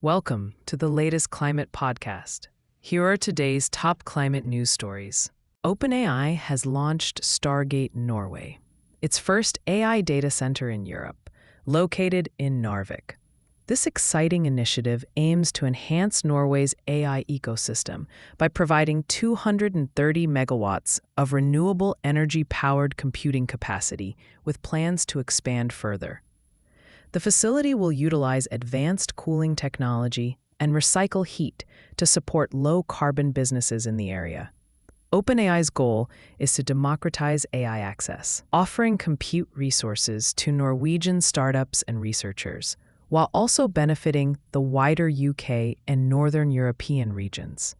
Welcome to the latest climate podcast. Here are today's top climate news stories. OpenAI has launched Stargate Norway, its first AI data center in Europe, located in Narvik. This exciting initiative aims to enhance Norway's AI ecosystem by providing 230 megawatts of renewable energy-powered computing capacity, with plans to expand further. The facility will utilize advanced cooling technology and recycle heat to support low-carbon businesses in the area. OpenAI's goal is to democratize AI access, offering compute resources to Norwegian startups and researchers, while also benefiting the wider UK and Northern European regions.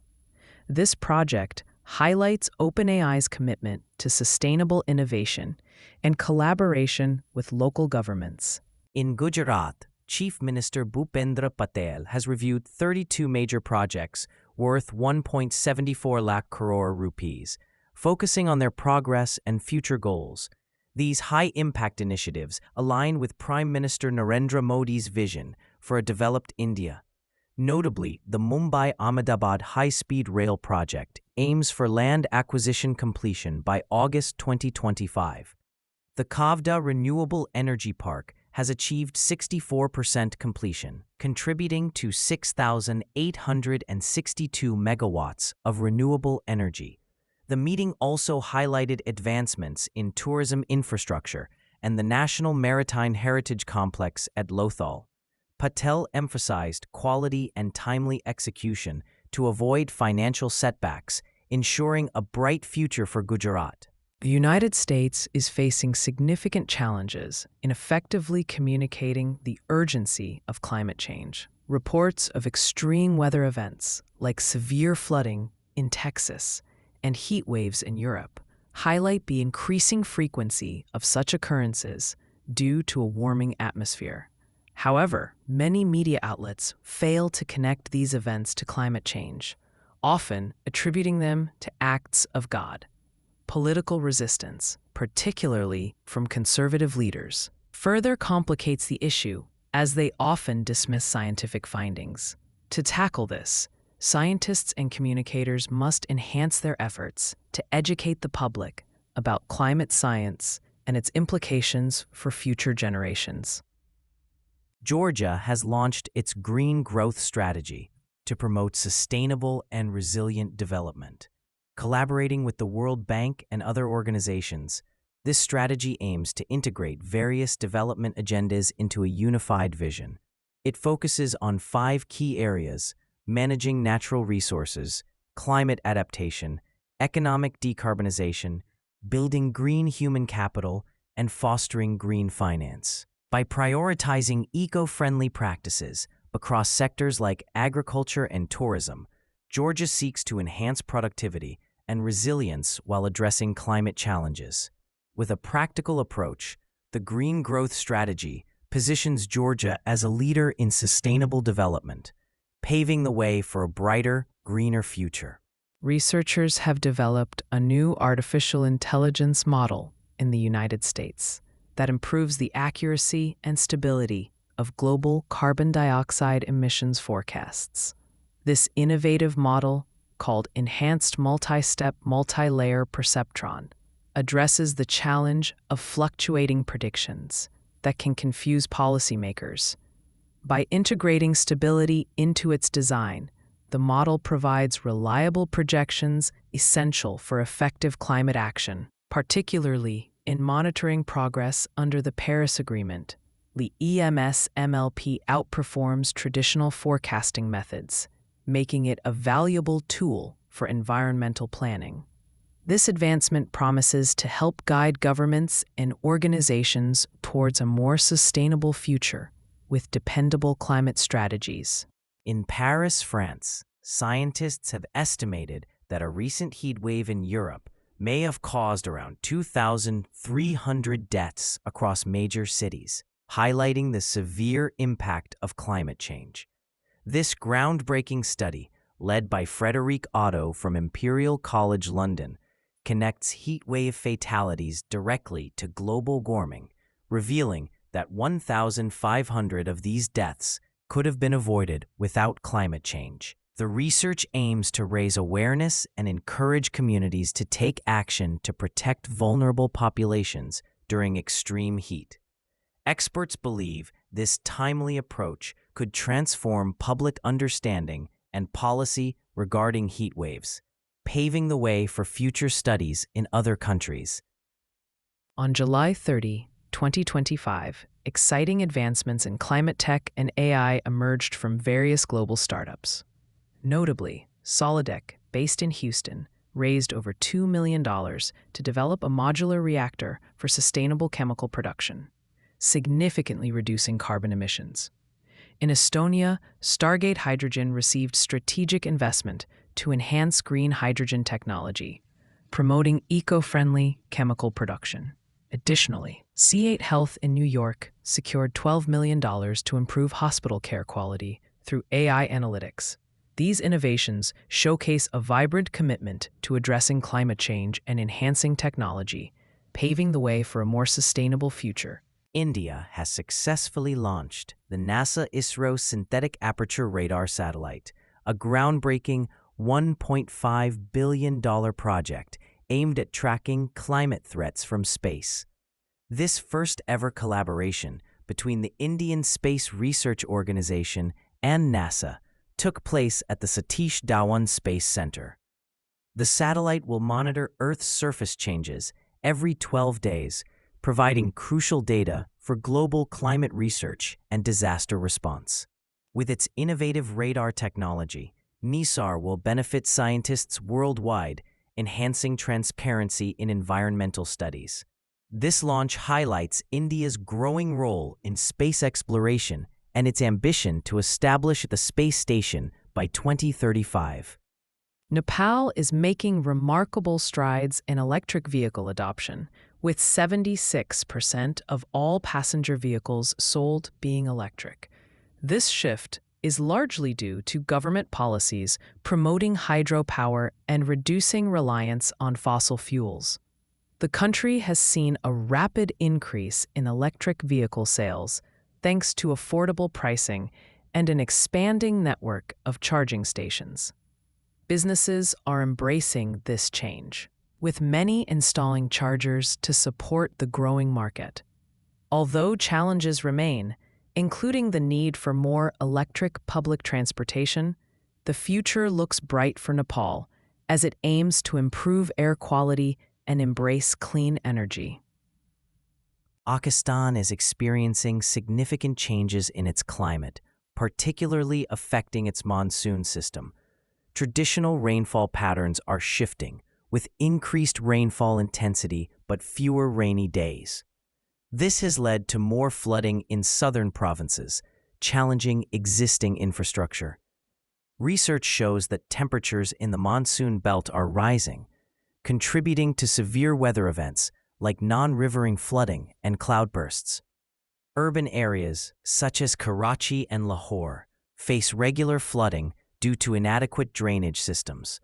This project highlights OpenAI's commitment to sustainable innovation and collaboration with local governments. In Gujarat, Chief Minister Bhupendra Patel has reviewed 32 major projects worth 1.74 lakh crore rupees, focusing on their progress and future goals. These high-impact initiatives align with Prime Minister Narendra Modi's vision for a developed India. Notably, the Mumbai-Ahmedabad high-speed rail project aims for land acquisition completion by August 2025. The Khavda Renewable Energy Park has achieved 64% completion, contributing to 6,862 megawatts of renewable energy. The meeting also highlighted advancements in tourism infrastructure and the National Maritime Heritage Complex at Lothal. Patel emphasized quality and timely execution to avoid financial setbacks, ensuring a bright future for Gujarat. The United States is facing significant challenges in effectively communicating the urgency of climate change. Reports of extreme weather events like severe flooding in Texas and heat waves in Europe highlight the increasing frequency of such occurrences due to a warming atmosphere. However, many media outlets fail to connect these events to climate change, often attributing them to acts of God. Political resistance, particularly from conservative leaders, further complicates the issue as they often dismiss scientific findings. To tackle this, scientists and communicators must enhance their efforts to educate the public about climate science and its implications for future generations. Georgia has launched its Green Growth Strategy to promote sustainable and resilient development. Collaborating with the World Bank and other organizations, this strategy aims to integrate various development agendas into a unified vision. It focuses on 5 key areas: managing natural resources, climate adaptation, economic decarbonization, building green human capital, and fostering green finance. By prioritizing eco-friendly practices across sectors like agriculture and tourism, Georgia seeks to enhance productivity and resilience while addressing climate challenges. With a practical approach, the Green Growth Strategy positions Georgia as a leader in sustainable development, paving the way for a brighter, greener future. Researchers have developed a new artificial intelligence model in the United States that improves the accuracy and stability of global carbon dioxide emissions forecasts. This innovative model, called Enhanced Multi-Step Multi-Layer Perceptron, addresses the challenge of fluctuating predictions that can confuse policymakers. By integrating stability into its design, the model provides reliable projections essential for effective climate action, particularly in monitoring progress under the Paris Agreement. The EMS-MLP outperforms traditional forecasting methods, making it a valuable tool for environmental planning. This advancement promises to help guide governments and organizations towards a more sustainable future with dependable climate strategies. In Paris, France, scientists have estimated that a recent heat wave in Europe may have caused around 2,300 deaths across major cities, highlighting the severe impact of climate change. This groundbreaking study, led by Frédéric Otto from Imperial College London, connects heatwave fatalities directly to global warming, revealing that 1,500 of these deaths could have been avoided without climate change. The research aims to raise awareness and encourage communities to take action to protect vulnerable populations during extreme heat. Experts believe this timely approach could transform public understanding and policy regarding heat waves, paving the way for future studies in other countries. On July 30, 2025, exciting advancements in climate tech and AI emerged from various global startups. Notably, Solidec, based in Houston, raised over $2 million to develop a modular reactor for sustainable chemical production, significantly reducing carbon emissions. In Estonia, Stargate Hydrogen received strategic investment to enhance green hydrogen technology, promoting eco-friendly chemical production. Additionally, C8 Health in New York secured $12 million to improve hospital care quality through AI analytics. These innovations showcase a vibrant commitment to addressing climate change and enhancing technology, paving the way for a more sustainable future. India has successfully launched the NASA ISRO Synthetic Aperture Radar Satellite, a groundbreaking $1.5 billion project aimed at tracking climate threats from space. This first-ever collaboration between the Indian Space Research Organization and NASA took place at the Satish Dhawan Space Center. The satellite will monitor Earth's surface changes every 12 days, providing crucial data for global climate research and disaster response. With its innovative radar technology, NISAR will benefit scientists worldwide, enhancing transparency in environmental studies. This launch highlights India's growing role in space exploration and its ambition to establish the space station by 2035. Nepal is making remarkable strides in electric vehicle adoption, with 76% of all passenger vehicles sold being electric. This shift is largely due to government policies promoting hydropower and reducing reliance on fossil fuels. The country has seen a rapid increase in electric vehicle sales thanks to affordable pricing and an expanding network of charging stations. Businesses are embracing this change, with many installing chargers to support the growing market. Although challenges remain, including the need for more electric public transportation, the future looks bright for Nepal as it aims to improve air quality and embrace clean energy. Pakistan is experiencing significant changes in its climate, particularly affecting its monsoon system. Traditional rainfall patterns are shifting, with increased rainfall intensity but fewer rainy days. This has led to more flooding in southern provinces, challenging existing infrastructure. Research shows that temperatures in the monsoon belt are rising, contributing to severe weather events like non-rivering flooding and cloudbursts. Urban areas, such as Karachi and Lahore, face regular flooding due to inadequate drainage systems.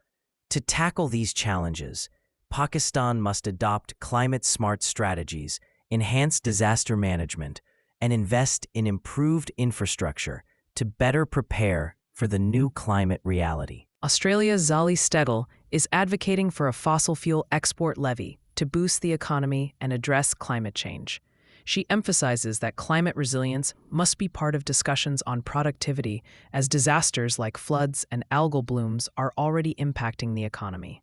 To tackle these challenges, Pakistan must adopt climate-smart strategies, enhance disaster management, and invest in improved infrastructure to better prepare for the new climate reality. Australia's Zali Steggall is advocating for a fossil fuel export levy to boost the economy and address climate change. She emphasizes that climate resilience must be part of discussions on productivity, as disasters like floods and algal blooms are already impacting the economy.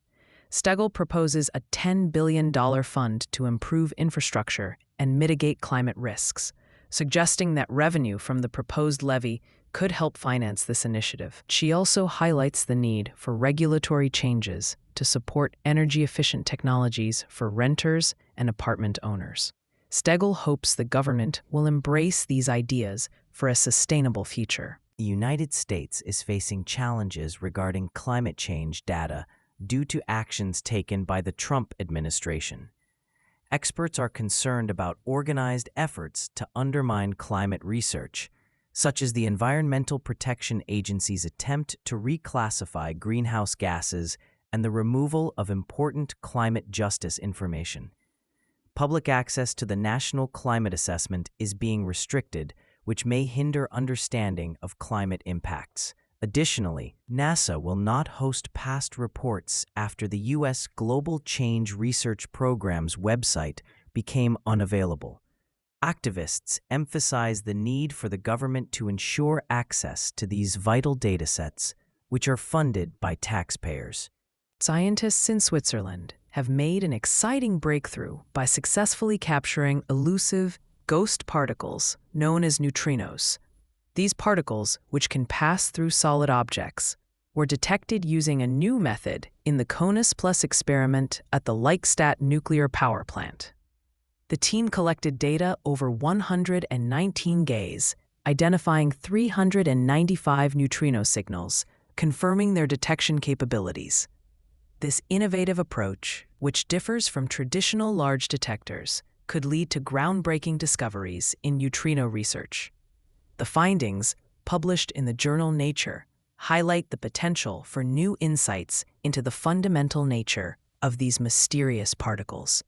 Steggall proposes a $10 billion fund to improve infrastructure and mitigate climate risks, suggesting that revenue from the proposed levy could help finance this initiative. She also highlights the need for regulatory changes to support energy-efficient technologies for renters and apartment owners. Steggall hopes the government will embrace these ideas for a sustainable future. The United States is facing challenges regarding climate change data due to actions taken by the Trump administration. Experts are concerned about organized efforts to undermine climate research, such as the Environmental Protection Agency's attempt to reclassify greenhouse gases and the removal of important climate justice information. Public access to the National Climate Assessment is being restricted, which may hinder understanding of climate impacts. Additionally, NASA will not host past reports after the U.S. Global Change Research Program's website became unavailable. Activists emphasize the need for the government to ensure access to these vital datasets, which are funded by taxpayers. Scientists in Switzerland have made an exciting breakthrough by successfully capturing elusive ghost particles known as neutrinos. These particles, which can pass through solid objects, were detected using a new method in the CONUS Plus experiment at the Leichstadt nuclear power plant. The team collected data over 119 gays, identifying 395 neutrino signals, confirming their detection capabilities. This innovative approach, which differs from traditional large detectors, could lead to groundbreaking discoveries in neutrino research. The findings, published in the journal Nature, highlight the potential for new insights into the fundamental nature of these mysterious particles.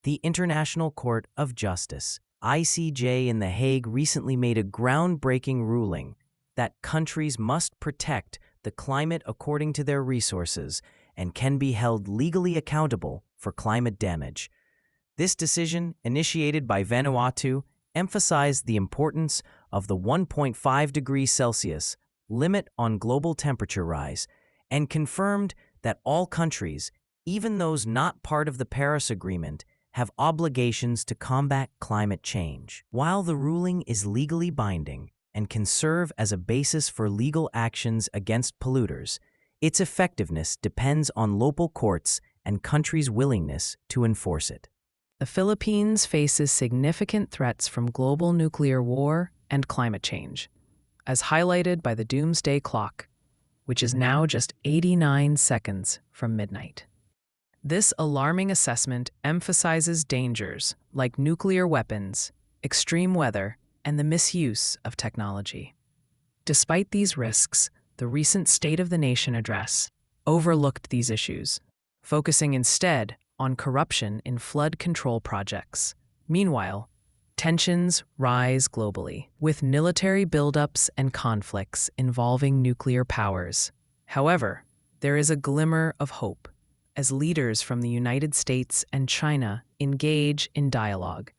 The International Court of Justice, ICJ in The Hague, recently made a groundbreaking ruling that countries must protect the climate according to their resources and can be held legally accountable for climate damage. This decision, initiated by Vanuatu, emphasized the importance of the 1.5 degrees Celsius limit on global temperature rise and confirmed that all countries, even those not part of the Paris Agreement, have obligations to combat climate change. While the ruling is legally binding and can serve as a basis for legal actions against polluters, its effectiveness depends on local courts and countries' willingness to enforce it. The Philippines faces significant threats from global nuclear war and climate change, as highlighted by the doomsday clock, which is now just 89 seconds from midnight. This alarming assessment emphasizes dangers like nuclear weapons, extreme weather, and the misuse of technology. Despite these risks, the recent State of the Nation address overlooked these issues, focusing instead on corruption in flood control projects. Meanwhile, tensions rise globally, with military buildups and conflicts involving nuclear powers. However, there is a glimmer of hope as leaders from the United States and China engage in dialogue,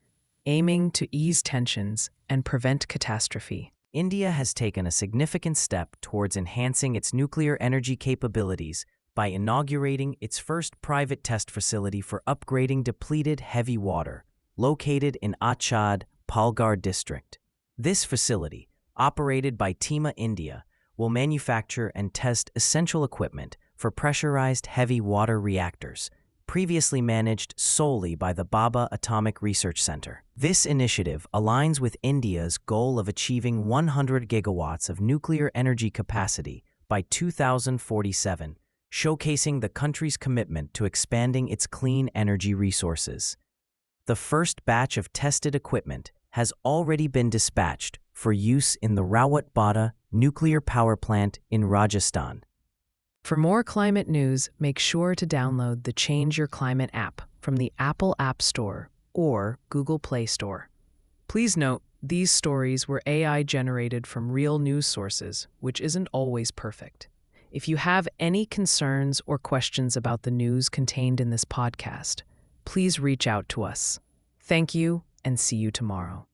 aiming to ease tensions and prevent catastrophe. India has taken a significant step towards enhancing its nuclear energy capabilities by inaugurating its first private test facility for upgrading depleted heavy water, located in Achad, Palghar district. This facility, operated by Tima India, will manufacture and test essential equipment for pressurized heavy water reactors, previously managed solely by the Bhabha Atomic Research Center. This initiative aligns with India's goal of achieving 100 gigawatts of nuclear energy capacity by 2047, showcasing the country's commitment to expanding its clean energy resources. The first batch of tested equipment has already been dispatched for use in the Rawat Bada nuclear power plant in Rajasthan. For more climate news, make sure to download the Change Your Climate app from the Apple App Store or Google Play Store. Please note, these stories were AI-generated from real news sources, which isn't always perfect. If you have any concerns or questions about the news contained in this podcast, please reach out to us. Thank you, and see you tomorrow.